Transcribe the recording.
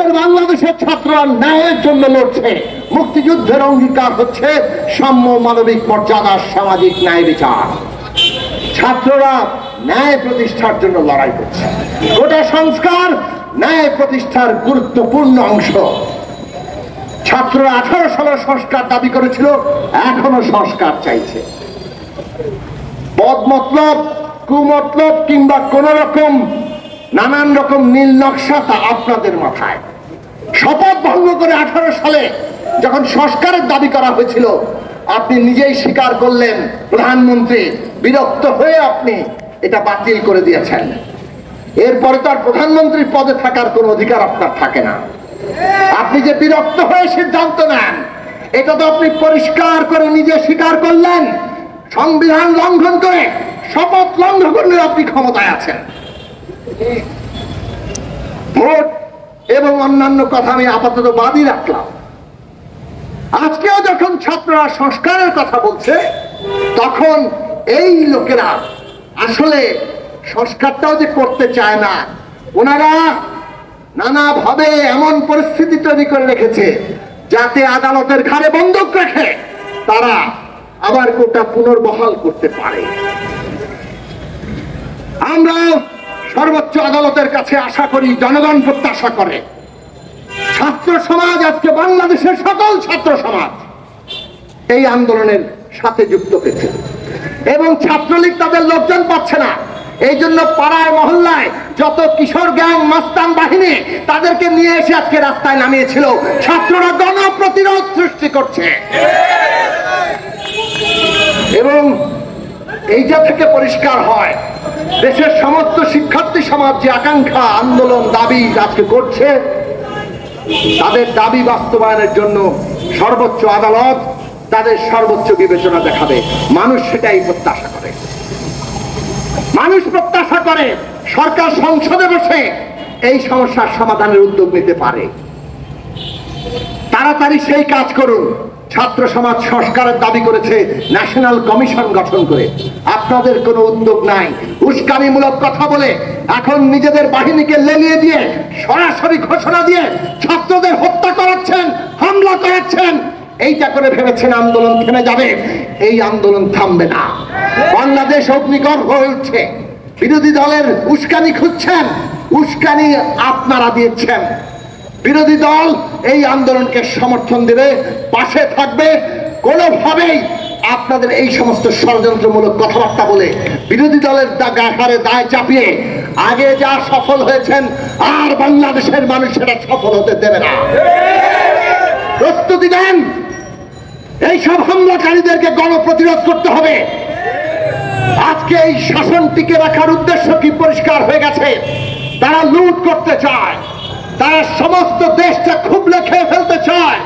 বাংলাদেশের ছাত্ররা ন্যায়ের জন্য লড়ছে। মুক্তিযুদ্ধের অঙ্গীকার হচ্ছে সাম্য, মানবিক মর্যাদা, সামাজিক ন্যায় বিচার। ছাত্ররা ন্যায় প্রতিষ্ঠার জন্য লড়াই করছে। গোটা সংস্কার ন্যায় প্রতিষ্ঠার গুরুত্বপূর্ণ অংশ। ছাত্ররা 18 সালের সংস্কার দাবি করেছিল, এখনো সংস্কার চাইছে। বদমতলব, কুমতলব কিংবা কোন রকম নানান রকম নীল নকশা তা আপনাদের মাথায়। শপথ ভঙ্গ করে 18 সালে যখন সংস্কারের দাবি করা হয়েছিল, আপনি নিজেই স্বীকার করলেন, প্রধানমন্ত্রী বিরক্ত হয়ে আপনি এটা বাতিল করে দিয়েছেন। এরপরে তো আর প্রধানমন্ত্রীর পদে থাকার কোনো অধিকার আপনার থাকে না। আপনি যে বিরক্ত হয়ে সিদ্ধান্ত নেন, এটা তো আপনি পরিষ্কার করে নিজে স্বীকার করলেন। সংবিধান লঙ্ঘন করে, শপথ লঙ্ঘন করে আপনি ক্ষমতায় আছেন। ভোট এবং অন্যান্য কথা আমি আপাতত বাদই রাখলাম। আজকেও যখন ছাত্ররা সংস্কারের কথা বলছে, তখন এই লোকেরা আসলে সংস্কারটাও যে করতে চায় না, ওনারা নানাভাবে এমন পরিস্থিতি তৈরি করে রেখেছে যাতে আদালতের ঘাড়ে বন্দুক রেখে তারা আবার কোটা পুনর্বহাল করতে পারে। আমরা সর্বোচ্চ আদালতের কাছে আশা করি, জনগণ প্রত্যাশা করে, ছাত্র সমাজ, আজকে বাংলাদেশের সকল ছাত্র সমাজ এই আন্দোলনের সাথে যুক্ত হয়েছে এবং ছাত্রলীগ তাদের লোকজন পাচ্ছে না। এই জন্য পাড়ায় মহল্লায় যত কিশোর গ্যাং, মাস্তান বাহিনী, তাদেরকে নিয়ে এসে আজকে রাস্তায় নামিয়েছিল। ছাত্ররা গণপ্রতিরোধ সৃষ্টি করছে এবং এইটা থেকে পরিষ্কার হয়, দেশের সমস্ত শিক্ষার্থী সমাজ যে আকাঙ্ক্ষা, আন্দোলন, দাবি আজকে করছে, তাদের দাবি বাস্তবায়নের জন্য সর্বোচ্চ আদালত তাদের সর্বোচ্চ বিবেচনা দেখাবে। মানুষ সেটাই প্রত্যাশা করে। মানুষ প্রত্যাশা করে সরকার সংসদে বসে এই সমস্যার সমাধানের উদ্যোগ নিতে পারে। তাড়াতাড়ি সেই কাজ করুন। ছাত্র সমাজ সংস্কারের দাবি করেছে ন্যাশনাল কমিশন গঠন করে। আপনাদের কোনো উদ্যোগ নাই। উস্কানিমূলক কথা বলে এখন নিজেদের বাহিনীকে লেলিয়ে দিয়ে, সরাসরি ঘোষণা দিয়ে ছাত্রদের হত্যা করাচ্ছেন, হামলা করাচ্ছেন। এইটা করে ভেবেছেন আন্দোলন থেমে যাবে। এই আন্দোলন থামবে না। বাংলাদেশ অগ্নিগর্ভ হয়ে উঠছে। বিরোধী দলের উস্কানি খুঁজছেন, উস্কানি আপনারা দিয়েছেন। বিরোধী দল এই আন্দোলনকে সমর্থন দেবে, পাশে থাকবে। কোনোভাবেই আপনাদের এই সমস্ত ষড়যন্ত্রমূলক কথাবার্তা বলে বিরোধী দলের ঘাড়ে দায় চাপিয়ে আগে যা সফল হয়েছেন, আর বাংলাদেশের মানুষ সেটা সফল হতে দেবে না। প্রস্তুতি দেন। এইসব হামলাকারীদেরকে গণপ্রতিরোধ করতে হবে। আজকে এই শাসন টিকে রাখার উদ্দেশ্য কি পরিষ্কার হয়ে গেছে। তারা লুট করতে চায়, তারা সমস্ত দেশটা খুবলে খেয়ে ফেলতে চায়।